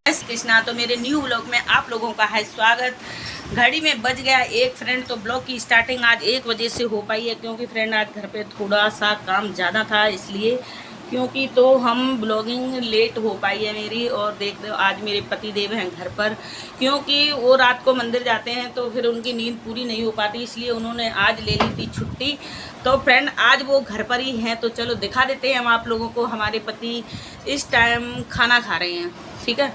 कृष्णा। तो मेरे new vlog में आप लोगों का है स्वागत। घड़ी में बज गया 1 फ्रेंड। तो ब्लॉग की स्टार्टिंग आज 1 बजे से हो पाई है क्योंकि फ्रेंड आज घर पे थोड़ा सा काम ज़्यादा था, इसलिए क्योंकि तो हम ब्लॉगिंग लेट हो पाई है मेरी। और देख दो आज मेरे पति देव हैं घर पर, क्योंकि वो रात को मंदिर जाते हैं तो फिर उनकी नींद पूरी नहीं हो पाती, इसलिए उन्होंने आज ले ली थी छुट्टी। तो फ्रेंड आज वो घर पर ही हैं, तो चलो दिखा देते हैं हम आप लोगों को। हमारे पति इस टाइम खाना खा रहे हैं, ठीक है।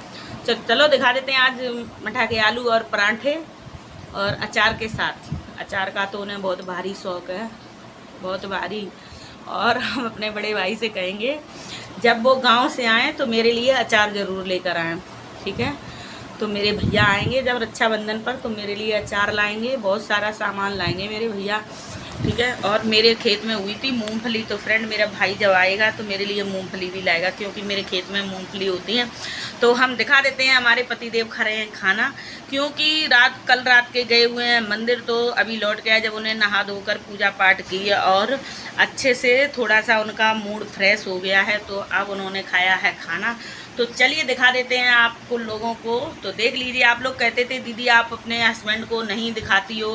चलो दिखा देते हैं। आज मठा के आलू और पराठे और अचार के साथ। अचार का तो उन्हें बहुत भारी शौक़ है, बहुत भारी। और हम अपने बड़े भाई से कहेंगे जब वो गांव से आएँ तो मेरे लिए अचार ज़रूर लेकर आएँ, ठीक है। तो मेरे भैया आएंगे जब रक्षाबंधन पर तो मेरे लिए अचार लाएंगे, बहुत सारा सामान लाएंगे मेरे भैया, ठीक है। और मेरे खेत में हुई थी मूंगफली, तो फ्रेंड मेरा भाई जब आएगा तो मेरे लिए मूंगफली भी लाएगा, क्योंकि मेरे खेत में मूंगफली होती है। तो हम दिखा देते हैं हमारे पतिदेव खा रहे हैं खाना, क्योंकि कल रात के गए हुए हैं मंदिर, तो अभी लौट के आए जब उन्हें नहा धोकर पूजा पाठ की है और अच्छे से थोड़ा सा उनका मूड फ्रेश हो गया है, तो अब उन्होंने खाया है खाना। तो चलिए दिखा देते हैं आपको लोगों को। तो देख लीजिए। आप लोग कहते थे दीदी आप अपने हस्बैंड को नहीं दिखाती हो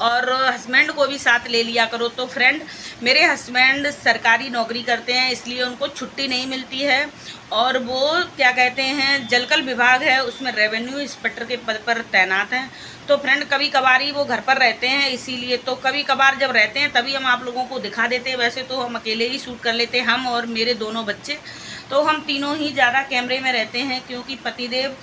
और हस्बैंड को भी साथ ले लिया करो। तो फ्रेंड मेरे हस्बैंड सरकारी नौकरी करते हैं, इसलिए उनको छुट्टी नहीं मिलती है। और वो क्या कहते हैं जलकल विभाग है, उसमें रेवेन्यू इंस्पेक्टर के पद पर तैनात हैं। तो फ्रेंड कभी कभार ही वो घर पर रहते हैं, इसीलिए तो कभी कभार जब रहते हैं तभी हम आप लोगों को दिखा देते हैं। वैसे तो हम अकेले ही शूट कर लेते हैं, हम और मेरे दोनों बच्चे। तो हम तीनों ही ज़्यादा कैमरे में रहते हैं, क्योंकि पतिदेव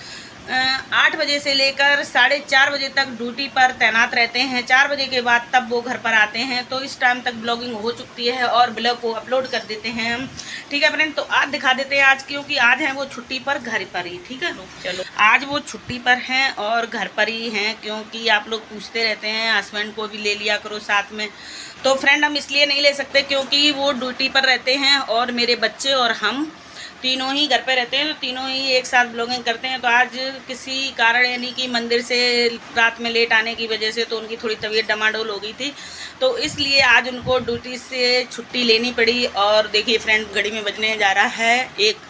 8 बजे से लेकर 4:30 बजे तक ड्यूटी पर तैनात रहते हैं। 4 बजे के बाद तब वो घर पर आते हैं, तो इस टाइम तक ब्लॉगिंग हो चुकी है और ब्लॉग को अपलोड कर देते हैं हम, ठीक है फ्रेंड। तो आज दिखा देते हैं आज, क्योंकि आज हैं वो छुट्टी पर घर पर ही, ठीक है। चलो आज वो छुट्टी पर हैं और घर पर ही हैं, क्योंकि आप लोग पूछते रहते हैं हस्बैंड को भी ले लिया करो साथ में। तो फ्रेंड हम इसलिए नहीं ले सकते क्योंकि वो ड्यूटी पर रहते हैं और मेरे बच्चे और हम तीनों ही घर पे रहते हैं, तो तीनों ही एक साथ ब्लॉगिंग करते हैं। तो आज किसी कारण यानी कि मंदिर से रात में लेट आने की वजह से तो उनकी थोड़ी तबीयत डमाडोल हो गई थी, तो इसलिए आज उनको ड्यूटी से छुट्टी लेनी पड़ी। और देखिए फ्रेंड घड़ी में बजने जा रहा है 1।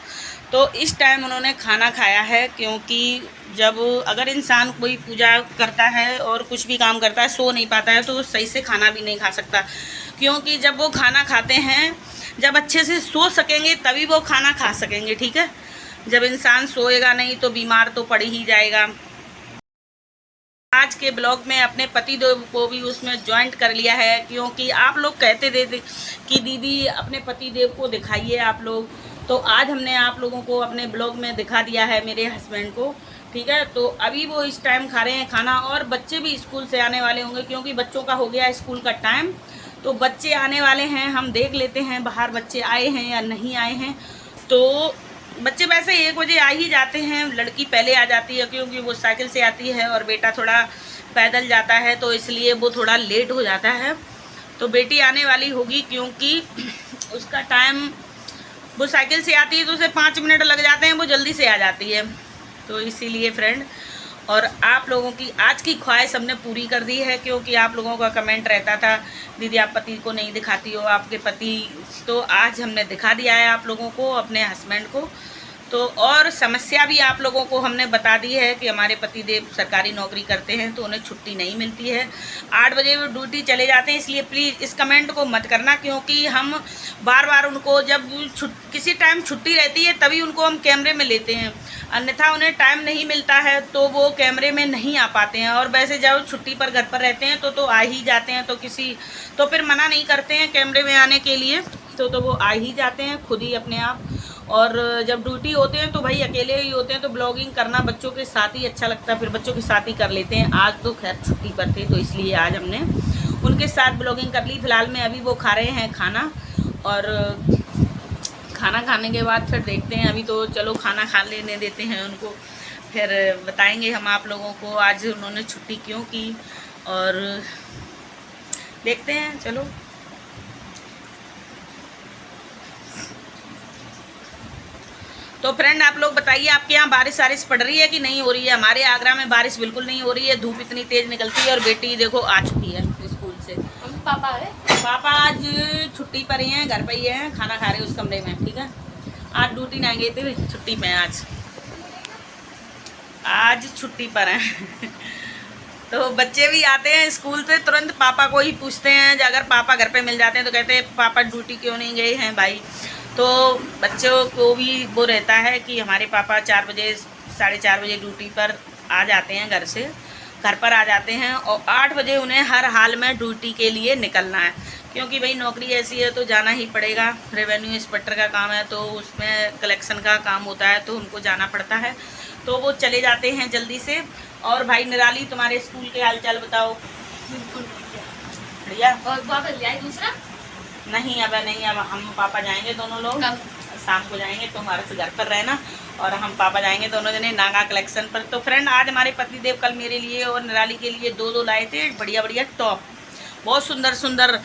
तो इस टाइम उन्होंने खाना खाया है, क्योंकि जब अगर इंसान कोई पूजा करता है और कुछ भी काम करता है, सो नहीं पाता है, तो सही से खाना भी नहीं खा सकता। क्योंकि जब वो खाना खाते हैं, जब अच्छे से सो सकेंगे तभी वो खाना खा सकेंगे, ठीक है। जब इंसान सोएगा नहीं तो बीमार तो पड़ ही जाएगा। आज के ब्लॉग में अपने पतिदेव को भी उसमें ज्वाइंट कर लिया है, क्योंकि आप लोग कहते थे कि दीदी अपने पतिदेव को दिखाइए आप लोग। तो आज हमने आप लोगों को अपने ब्लॉग में दिखा दिया है मेरे हस्बैंड को, ठीक है। तो अभी वो इस टाइम खा रहे हैं खाना और बच्चे भी स्कूल से आने वाले होंगे, क्योंकि बच्चों का हो गया स्कूल का टाइम। तो बच्चे आने वाले हैं, हम देख लेते हैं बाहर बच्चे आए हैं या नहीं आए हैं। तो बच्चे वैसे 1 बजे आ ही जाते हैं, लड़की पहले आ जाती है क्योंकि वो साइकिल से आती है और बेटा थोड़ा पैदल जाता है, तो इसलिए वो थोड़ा लेट हो जाता है। तो बेटी आने वाली होगी, क्योंकि उसका टाइम, वो साइकिल से आती है तो उसे 5 मिनट लग जाते हैं, वो जल्दी से आ जाती है। तो इसीलिए फ्रेंड, और आप लोगों की आज की ख्वाहिश हमने पूरी कर दी है, क्योंकि आप लोगों का कमेंट रहता था दीदी आप पति को नहीं दिखाती हो, आपके पति। तो आज हमने दिखा दिया है आप लोगों को अपने हस्बैंड को। तो और समस्या भी आप लोगों को हमने बता दी है कि हमारे पतिदेव सरकारी नौकरी करते हैं, तो उन्हें छुट्टी नहीं मिलती है। 8 बजे वो ड्यूटी चले जाते हैं, इसलिए प्लीज़ इस कमेंट को मत करना, क्योंकि हम बार बार उनको जब किसी टाइम छुट्टी रहती है तभी उनको हम कैमरे में लेते हैं, अन्यथा उन्हें टाइम नहीं मिलता है तो वो कैमरे में नहीं आ पाते हैं। और वैसे जब छुट्टी पर घर पर रहते हैं तो आ ही जाते हैं, तो फिर मना नहीं करते हैं कैमरे में आने के लिए, तो वो आ ही जाते हैं खुद ही अपने आप। और जब ड्यूटी होते हैं तो भाई अकेले ही होते हैं, तो ब्लॉगिंग करना बच्चों के साथ ही अच्छा लगता है, फिर बच्चों के साथ ही कर लेते हैं। आज तो खैर छुट्टी पर थे, तो इसलिए आज हमने उनके साथ ब्लॉगिंग कर ली। फिलहाल में अभी वो खा रहे हैं खाना, और खाना खाने के बाद फिर देखते हैं। अभी तो चलो खाना खा लेने देते हैं उनको, फिर बताएंगे हम आप लोगों को आज उन्होंने छुट्टी क्यों की, और देखते हैं। चलो तो फ्रेंड आप लोग बताइए आपके यहाँ बारिश वारिश पड़ रही है कि नहीं हो रही है। हमारे आगरा में बारिश बिल्कुल नहीं हो रही है, धूप इतनी तेज निकलती है। और बेटी देखो आ चुकी है स्कूल से। पापा आज छुट्टी पर ही हैं, घर पर ही हैं, खाना खा रहे हैं उस कमरे में, ठीक है। आज ड्यूटी नहीं गए थे, छुट्टी में आज। आज छुट्टी पर हैं। तो बच्चे भी आते हैं स्कूल से, तुरंत पापा को ही पूछते हैं। अगर पापा घर पे मिल जाते हैं तो कहते हैं पापा ड्यूटी क्यों नहीं गए हैं भाई। तो बच्चों को भी वो रहता है कि हमारे पापा 4 बजे 4:30 बजे ड्यूटी पर आ जाते हैं, घर पर आ जाते हैं, और 8 बजे उन्हें हर हाल में ड्यूटी के लिए निकलना है, क्योंकि भाई नौकरी ऐसी है तो जाना ही पड़ेगा। रेवेन्यू इंस्पेक्टर का काम है तो उसमें कलेक्शन का काम होता है, तो उनको जाना पड़ता है, तो वो चले जाते हैं जल्दी से। और भाई निराली, तुम्हारे स्कूल के हालचाल बताओ। बढ़िया। और पापा ले आए दूसरा? नहीं अब नहीं, अब हम पापा जाएंगे दोनों लोग, शाम को जाएंगे, तो हमारे से घर पर रहना, और हम पापा जाएंगे दोनों जने नागा कलेक्शन पर। तो फ्रेंड आज हमारे पतिदेव कल मेरे लिए और निराली के लिए दो लाए थे बढ़िया बढ़िया टॉप, बहुत सुंदर सुंदर,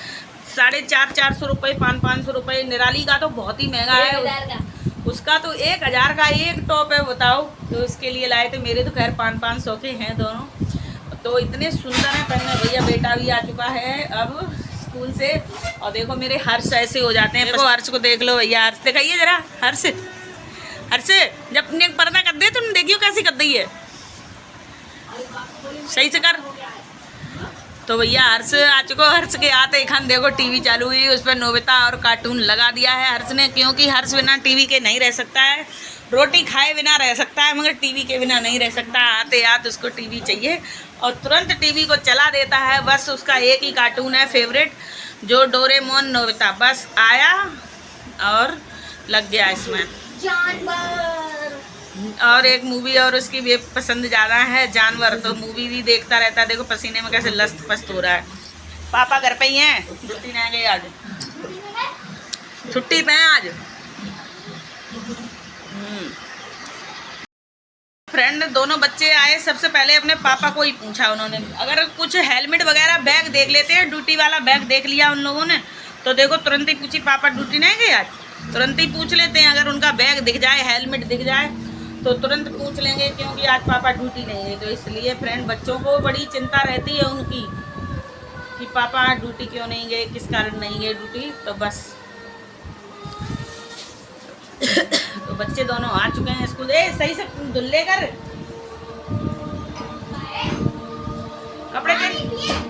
450 रुपये 500 रुपये। निराली का तो बहुत ही महंगा है, उसका तो 1000 का एक टॉप है, बताओ। तो इसके लिए लाए थे, मेरे तो खैर 500 के हैं दोनों, तो इतने सुंदर हैं पहनने। भैया बेटा भी आ चुका है अब स्कूल से, और देखो मेरे हर्ष ऐसे हो जाते हैं। देखो हर्ष को देख लो भैया, हर्ष दिखाइए जरा। हर्ष जब अपने पर्दा कर दे तुम देखियो कैसी कर दी है, सही से कर। तो भैया हर्ष आ चुका। हर्ष के आते ही खान देखो टीवी चालू हुई, उस पर नोबिता और कार्टून लगा दिया है हर्ष ने, क्योंकि हर्ष बिना टीवी के नहीं रह सकता है। रोटी खाए बिना रह सकता है मगर टीवी के बिना नहीं रह सकता। आते आते उसको टीवी चाहिए और तुरंत टीवी को चला देता है। बस उसका एक ही कार्टून है फेवरेट, जो डोरेमोन नोबिता। बस आया और लग गया इसमें। और एक मूवी और उसकी भी पसंद ज़्यादा है, जानवर, तो मूवी भी देखता रहता है। देखो पसीने में कैसे लस्त पस्त हो रहा है। पापा घर पे ही हैं, ड्यूटी नहीं गए आज, छुट्टी पे हैं आज। फ्रेंड दोनों बच्चे आए, सबसे पहले अपने पापा को ही पूछा उन्होंने, अगर कुछ हेलमेट वगैरह बैग देख लेते हैं, ड्यूटी वाला बैग देख लिया उन लोगों ने, तो देखो तुरंत ही पूछी पापा ड्यूटी नहीं गए आज, तुरंत ही पूछ लेते हैं। अगर उनका बैग दिख जाए, हेलमेट दिख जाए, तो तुरंत पूछ लेंगे क्योंकि आज पापा ड्यूटी नहीं है। तो इसलिए फ्रेंड बच्चों को बड़ी चिंता रहती है उनकी कि पापा ड्यूटी क्यों नहीं गए, किस कारण नहीं गए ड्यूटी। तो बस तो बच्चे दोनों आ चुके हैं स्कूल। सही से धुल्ले कर, कपड़े चेंज,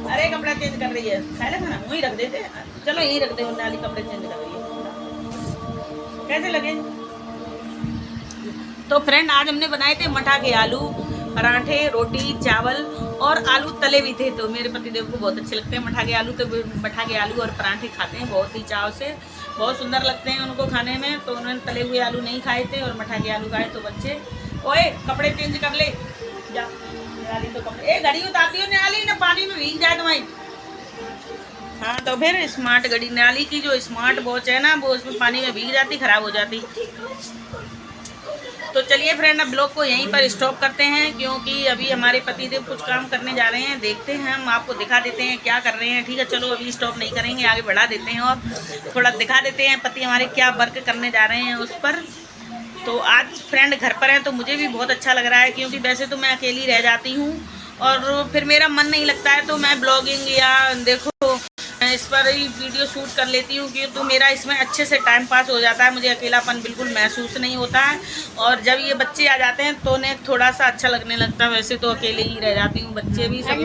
अरे कपड़ा चेंज कर रही है, खाए खाना वहीं रख देते, चलो यहीं रख दे। नाली कपड़े चेंज कर रही है, कैसे लगे। तो फ्रेंड आज हमने बनाए थे मठा के आलू पराठे, रोटी, चावल और आलू तले भी थे। तो मेरे पतिदेव को बहुत अच्छे लगते हैं मठा के आलू, तो मठा के आलू और पराठे खाते हैं बहुत ही चाव से, बहुत सुंदर लगते हैं उनको खाने में। तो उन्होंने तले हुए आलू नहीं खाए थे और मठा के आलू खाए। तो बच्चे ओए कपड़े चेंज कर ले जा। निराली तो कपड़े घड़ी उतारती हो निराली, ना पानी में भीग जाए तुम्हारी। हाँ तो फिर स्मार्ट घड़ी, निराली की जो स्मार्ट वॉच है ना, वो उसमें पानी में भीग जाती, खराब हो जाती। तो चलिए फ्रेंड अब ब्लॉग को यहीं पर स्टॉप करते हैं, क्योंकि अभी हमारे पतिदेव कुछ काम करने जा रहे हैं। देखते हैं, हम आपको दिखा देते हैं क्या कर रहे हैं। ठीक है चलो अभी स्टॉप नहीं करेंगे, आगे बढ़ा देते हैं और थोड़ा दिखा देते हैं पति हमारे क्या वर्क करने जा रहे हैं उस पर। तो आज फ्रेंड घर पर है तो मुझे भी बहुत अच्छा लग रहा है, क्योंकि वैसे तो मैं अकेली रह जाती हूँ और फिर मेरा मन नहीं लगता है, तो मैं ब्लॉगिंग या देखो इस पर ही वीडियो शूट कर लेती हूँ, क्योंकि तो मेरा इसमें अच्छे से टाइम पास हो जाता है, मुझे अकेलापन बिल्कुल महसूस नहीं होता है। और जब ये बच्चे आ जाते हैं तो उन्हें थोड़ा सा अच्छा लगने लगता है, वैसे तो अकेले ही रह जाती हूँ, बच्चे भी सब।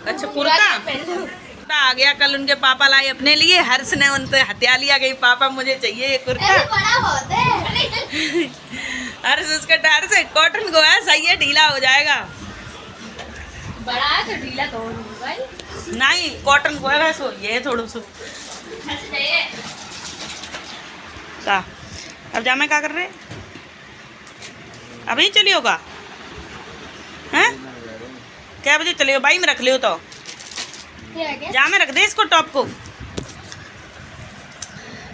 अच्छा कुर्ता आ गया, कल उनके पापा लाए अपने लिए, हर्ष ने उनसे हत्या लिया गई, पापा मुझे चाहिए ये कुर्ता। हर्ष उसका डर से कॉटन को है, सही है ढीला हो जाएगा, बड़ा है तो ढीला तो भाई नहीं कॉटन को है सो ये थोड़ा सा का। अब जामे क्या कर रहे, अभी चलिए होगा हैं, क्या बजे चलिए भाई में रख लियो, तो जामे रख दे इसको टॉप को।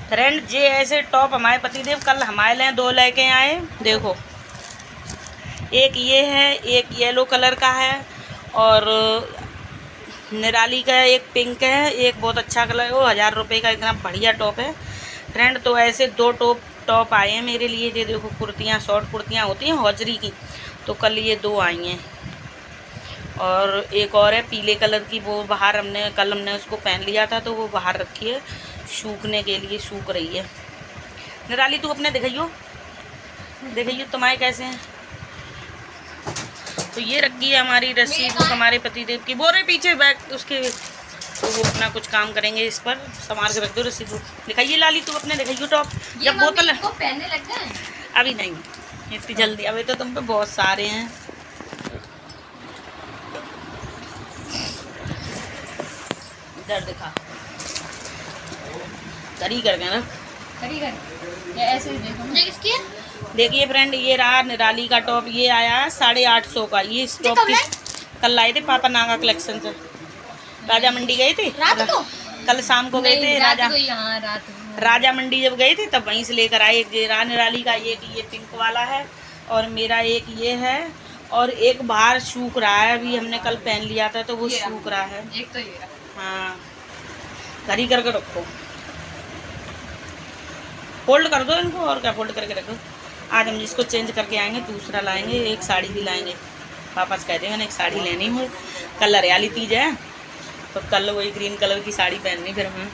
फ्रेंड जे ऐसे टॉप हमारे पतिदेव कल हमारे लिए 2 लेके आए। देखो एक ये है, एक येलो कलर का है, और निराली का एक पिंक है, एक बहुत अच्छा कलर, वो 1000 रुपये का इतना बढ़िया टॉप है फ्रेंड। तो ऐसे 2 टॉप आए हैं मेरे लिए। ये देखो कुर्तियाँ, शॉर्ट कुर्तियाँ होती हैं हौजरी की, तो कल ये 2 आई हैं। और एक और है पीले कलर की, वो बाहर कल हमने उसको पहन लिया था, तो वो बाहर रखी है सूखने के लिए, सूख रही है। निराली तू अपने दिखाइयो तुम्हारे कैसे हैं, तो ये रखी है हमारी रस्सी बुक हमारे पतिदेव की। बोरे पीछे बैग उसके, तो वो अपना कुछ काम करेंगे इस पर। संभाल के रख दो रस्सी बुक। दिखाइए लाली तू अपने, दिखाइए टॉप। जब बोतल को पहनने लग गए अभी नहीं, इतनी जल्दी, अभी तो तुम पे बहुत सारे हैं। इधर दिखा, करी करके रख, करी कर या ऐसे ही देखो मुझे किसकी है। देखिए फ्रेंड, ये रहा निराली का टॉप। ये आया 850 का। ये इस टॉप की कल लाए थे पापा नागा कलेक्शन से। राजा मंडी गए थे रात को, कल शाम को गए थे। राजा रात राजा मंडी जब गए थे तब वहीं से लेकर आए। एक ये निराली का, एक ये पिंक वाला है और मेरा एक ये है, और एक बाहर सूख रहा है। अभी हमने कल पहन लिया था तो वो सूख रहा है। एक तो ये हाँ, करी करके रखो, फोल्ड कर दो इनको, और क्या फोल्ड करके रखो। आज हम जिसको चेंज करके आएंगे दूसरा लाएंगे, एक साड़ी भी लाएंगे। पापा से कह देंगे ना एक साड़ी लेनी हो, कल हरियाली तीज है तो कल वही ग्रीन कलर की साड़ी पहननी फिर हमें।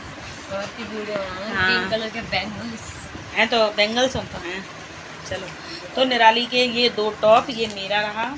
हाँ। ग्रीन कलर के बैंगल्स हैं तो बेंगल्स हम तो हैं। चलो, तो निराली के ये 2 टॉप, ये मेरा रहा।